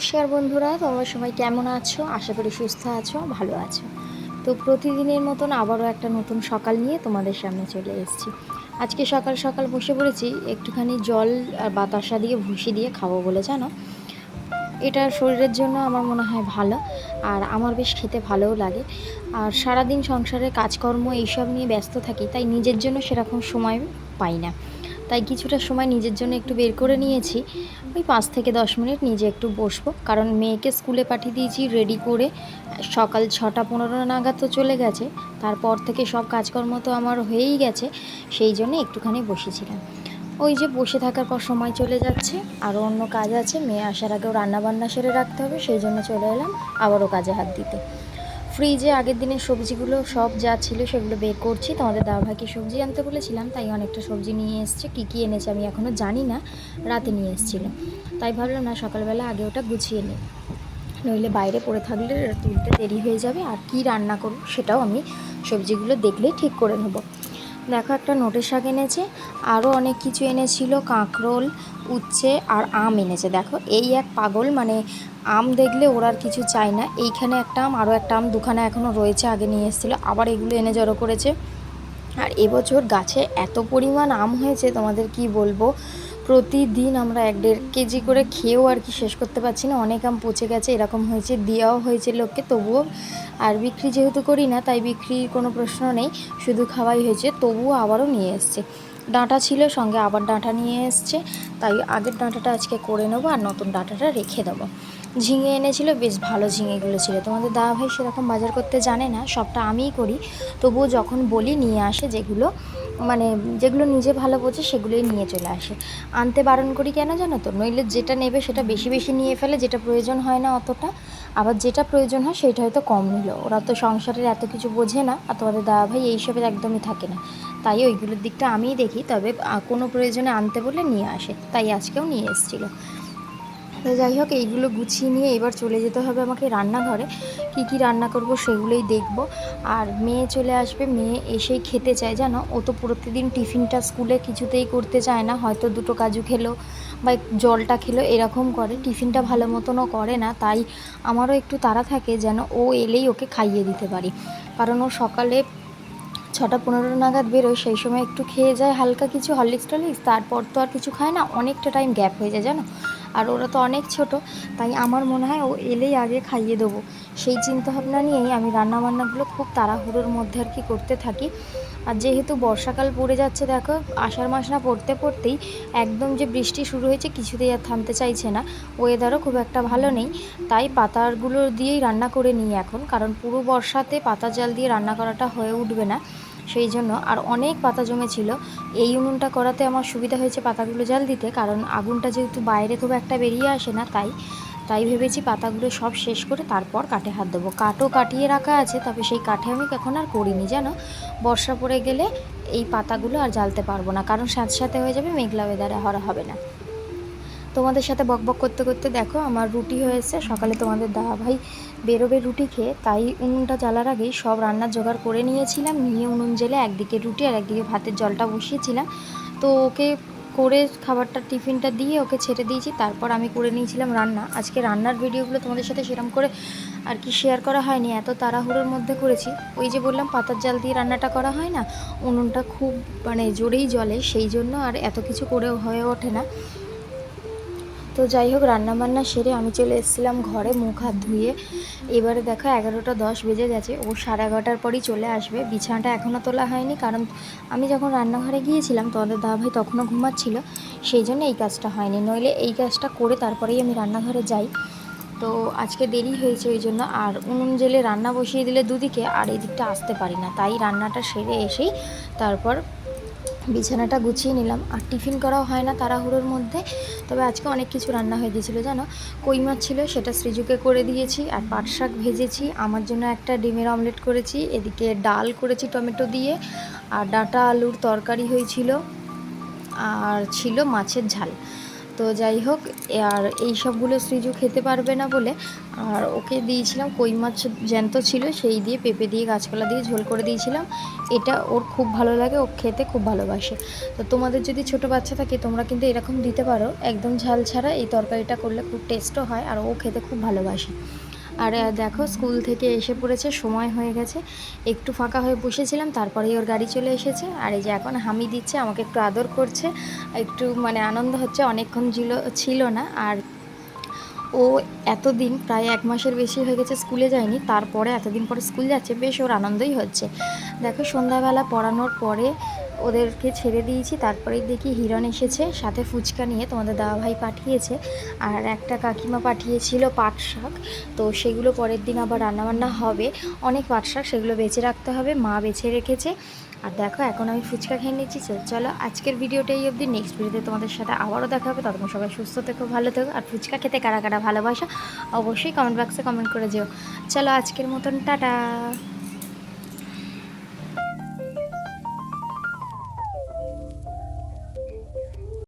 নমস্কার বন্ধুরা, তোমরা সবাই কেমন আছো? আশা করি সুস্থ আছো, ভালো আছো। তো প্রতিদিনের মতন আবারও একটা নতুন সকাল নিয়ে তোমাদের সামনে চলে এসেছি। আজকে সকাল সকাল বসে পড়েছি একটুখানি জল আর বাতাসা দিয়ে ভুষি দিয়ে খাবো বলে, জানো। এটা শরীরের জন্য আমার মনে হয় ভালো, আর আমার বেশ খেতে ভালোও লাগে। আর সারাদিন সংসারের কাজকর্ম এইসব নিয়ে ব্যস্ত থাকি, তাই নিজের জন্য সেরকম সময় পাই না। তাই কিছুটা সময় নিজের জন্য একটু বের করে নিয়েছি। ওই 5 থেকে 10 মিনিট নিজে একটু বসবো, কারণ মেয়েকে স্কুলে পাঠিয়ে দিয়েছি রেডি করে। সকাল 6টা 15 নাগাদ তো চলে গেছে, তারপর থেকে সব কাজকর্ম তো আমার হয়েই গেছে। সেই জন্য একটুখানি বসেছিলাম। ওই যে বসে থাকার পর সময় চলে যাচ্ছে, আরও অন্য কাজ আছে, মেয়ে আসার আগেও রান্নাবান্না সেরে রাখতে হবে, সেই জন্য চলে এলাম আবারও কাজে হাত দিতে। ফ্রিজে আগের দিনের সবজিগুলো সব যা ছিল সেগুলো বের করছি। তোমাদের দাদাভাইকে সবজি আনতে বলেছিলাম, তাই অনেকটা সবজি নিয়ে এসছে। কী কী এনেছে আমি এখনও জানি না, রাতে নিয়ে এসেছিলো। তাই ভাবলাম না, সকালবেলা আগে ওটা গুছিয়ে নিই, নইলে বাইরে পড়ে থাকলে তুলতে দেরি হয়ে যাবে। আর কি রান্না করব সেটাও আমি সবজিগুলো দেখলেই ঠিক করে নেব। দেখো, একটা নোটে শাক এনেছে, আরও অনেক কিছু এনেছিল, কাঁকরোল, উচ্ছে আর আম এনেছে। দেখো, এই এক পাগল, মানে আম দেখলে ওর আর কিছু চাই না। এইখানে একটা আম, আরও একটা আম, দুখানা এখনও রয়েছে, আগে নিয়ে এসেছিলো, আবার এগুলো এনে জড়ো করেছে। আর এবছর গাছে এত পরিমাণ আম হয়েছে, তোমাদের কি বলবো। প্রতিদিন আমরা 1-1.5 কেজি করে খেয়েও আর কি শেষ করতে পারছি না। অনেক আম পচে গেছে, এরকম হয়েছে, দেওয়াও হয়েছে লোককে, তবুও। আর বিক্রি যেহেতু করি না, তাই বিক্রির কোনো প্রশ্ন নেই, শুধু খাওয়াই হয়েছে। তবুও আবারও নিয়ে এসছে, ডাঁটা ছিল সঙ্গে, আবার ডাঁটা নিয়ে এসছে। তাই আগের ডাঁটাটা আজকে করে নেবো, আর নতুন ডাঁটাটা রেখে দেবো। ঝিঙে এনেছিল, বেশ ভালো ঝিঙেগুলো ছিল। তোমাদের দাদাভাই সেরকম বাজার করতে জানে না, সবটা আমিই করি। তবুও যখন বলি নিয়ে আসে, যেগুলো মানে যেগুলো নিজে ভালো বোঝে সেগুলোই নিয়ে চলে আসে। আনতে বারণ করি কেন জানো তো? নইলে যেটা নেবে সেটা বেশি বেশি নিয়ে ফেলে, যেটা প্রয়োজন হয় না অতটা। আবার যেটা প্রয়োজন হয় সেটা হয়তো কম নিল। ওরা তো সংসারের এত কিছু বোঝে না, আর তোমাদের দাদাভাই এইসবের একদমই থাকে না। তাই ওইগুলোর দিকটা আমিই দেখি, তবে কোনো প্রয়োজনে আনতে বললে নিয়ে আসে। তাই আজকেও নিয়ে এসেছিলো। তো যাই হোক, এইগুলো গুছিয়ে নিয়ে এবার চলে যেতে হবে আমাকে রান্নাঘরে। কি কি রান্না করব সেগুলোই দেখব। আর মেয়ে চলে আসবে, মেয়ে এসেই খেতে চায়, জানো। ও তো প্রতিদিন টিফিনটা স্কুলে কিছুতেই করতে চায় না, হয়তো দুটো কাজু খেলো বা জলটা খেলো, এরকম করে। টিফিনটা ভালো মতনও করে না, তাই আমারও একটু তাড়া থাকে যেন ও এলেই ওকে খাইয়ে দিতে পারি। কারণ ও সকালে 6টা 15 নাগাদ বেরোয়, সেই সময় একটু খেয়ে যায় হালকা কিছু হরলিক্স টরলিক্স, তারপর তো আর কিছু খায় না, অনেকটা টাইম গ্যাপ হয়ে যায়, জানো। আর ওরা তো অনেক ছোট, তাই আমার মনে হয় ও এলেই আগে খাইয়ে দেবো। সেই চিন্তাভাবনা নিয়েই আমি রান্নাবান্নাগুলো খুব তাড়াহুড়োর মধ্যে আর কি করতে থাকি। আর যেহেতু বর্ষাকাল পড়ে যাচ্ছে, দেখো, আষাঢ় মাস না পড়তে পড়তেই একদম যে বৃষ্টি শুরু হয়েছে, কিছুতেই আর থামতে চাইছে না। ওয়েদারও খুব একটা ভালো নেই, তাই পাতাগুলো দিয়েই রান্না করে নিই এখন, কারণ পুরো বর্ষাতে পাতা জাল দিয়ে রান্না করাটা হয়ে উঠবে না। সেই জন্য, আর অনেক পাতা জমেছিল। এই উনুনটা করাতে আমার সুবিধা হয়েছে পাতাগুলো জাল দিতে, কারণ আগুনটা যেহেতু বাইরে খুব একটা বেরিয়ে আসে না, তাই তাই ভেবেছি পাতাগুলো সব শেষ করে তারপর কাঠে হাত দেবো। কাঠও কাটিয়ে রাখা আছে, তবে সেই কাঠে আমি এখন আর করিনি, জানো। বর্ষা পড়ে গেলে এই পাতাগুলো আর জ্বালতে পারবো না, কারণ সাথে সাথে হয়ে যাবে, মেঘলা ওয়েদারে হরা হবে না। তোমাদের সাথে বকবক করতে করতে দেখো আমার রুটি হয়েছে। সকালে তোমাদের দাদাভাই বেরোবে রুটি খেয়ে, তাই উনুনটা জ্বালার আগেই সব রান্নার জোগাড় করে নিয়েছিলাম। নিয়ে উনুন জেলে একদিকে রুটি আর একদিকে ভাতের জলটা বসিয়েছিলাম। তো ওকে করে খাবারটা টিফিনটা দিয়ে ওকে ছেড়ে দিয়েছি, তারপর আমি করে নিয়েছিলাম রান্না। আজকে রান্নার ভিডিওগুলো তোমাদের সাথে সেরকম করে আর কি শেয়ার করা হয়নি, এত তাড়াহুড়োর মধ্যে করেছি। ওই যে বললাম, পাতার জাল দিয়ে রান্নাটা করা হয় না, উনুনটা খুব মানে জোরেই জ্বলে, সেই জন্য আর এত কিছু করেও হয়ে ওঠে না। তো যাই হোক, রান্নাবান্না সেরে আমি চলে এসেছিলাম ঘরে মুখ হাত ধুয়ে। এবারে দেখো 11টা 10 বেজে গেছে, ও 11:30 পরই চলে আসবে। বিছানাটা এখনও তোলা হয়নি, কারণ আমি যখন রান্নাঘরে গিয়েছিলাম তোমাদের দাদাভাই তখনও ঘুমাচ্ছিল, সেই জন্য এই কাজটা হয়নি। নইলে এই কাজটা করে তারপরেই আমি রান্নাঘরে যাই। তো আজকে দেরি হয়েছে ওই জন্য। আর উনুন জেলে রান্না বসিয়ে দিলে দুদিকে, আর এই দিকটা আসতে পারি না, তাই রান্নাটা সেরে এসেই তারপর বিছানাটা গুছিয়ে নিলাম। আর টিফিন করাও হয় না তাড়াহুড়োর মধ্যে। তবে আজকে অনেক কিছু রান্না হয়ে গিয়েছিলো, জানো। কই মাছ ছিল, সেটা সৃজুকে করে দিয়েছি। আর পাট শাক ভেজেছি, আমার জন্য একটা ডিমের অমলেট করেছি। এদিকে ডাল করেছি টমেটো দিয়ে, আর ডাঁটা আলুর তরকারি হয়েছিল, আর ছিল মাছের ঝাল। তো যাই হোক, আর এই সবগুলো সৃজু খেতে পারবে না বলে আর ওকে দিয়েছিলাম কই মাছ জ্যান্ত ছিল, সেই দিয়ে পেঁপে দিয়ে গাছপালা দিয়ে ঝোল করে দিয়েছিলাম। এটা ওর খুব ভালো লাগে, ও খেতে খুব ভালোবাসে। তো তোমাদের যদি ছোটো বাচ্চা থাকে তোমরা কিন্তু এরকম দিতে পারো, একদম ঝাল ছাড়া এই তরকারিটা করলে খুব টেস্টও হয় আর ও খেতে খুব ভালোবাসে। আর দেখো স্কুল থেকে এসে পড়েছে, সময় হয়ে গেছে, একটু ফাঁকা হয়ে বসেছিলাম, তারপরেই ওর গাড়ি চলে এসেছে। আর এই যে এখন হামি দিচ্ছে, আমাকে একটু আদর করছে, একটু মানে আনন্দ হচ্ছে, অনেকক্ষণ ছিল না। আর ও এতদিন প্রায় 1 মাসের বেশি হয়ে গেছে স্কুলে যায়নি, তারপরে এতদিন পরে স্কুল যাচ্ছে, বেশ ওর আনন্দই হচ্ছে। দেখো সন্ধ্যাবেলা পড়ানোর পরে ওদেরকে ছেড়ে দিয়েছি, তারপরেই দেখি হিরণ এসেছে সাথে ফুচকা নিয়ে, তোমাদের দাদাভাই পাঠিয়েছে। আর একটা কাকিমা পাঠিয়েছিল পাট শাক, তো সেগুলো পরের দিন আবার রান্নাবান্না হবে। অনেক পাট শাক, সেগুলো বেছে রাখতে হবে, মা বেছে রেখেছে। আর দেখো এখন আমি ফুচকা খেয়ে নিচ্ছি। চলো আজকের ভিডিওটা এই অবধি, নেক্সট ভিডিওতে তোমাদের সাথে আবারও দেখা হবে। ততক্ষণ সবাই সুস্থ থেকো, ভালো থেকো। আর ফুচকা খেতে কারা কারা ভালোবাসা অবশ্যই কমেন্ট বক্সে কমেন্ট করে যেও। চলো আজকের মতন টাটা।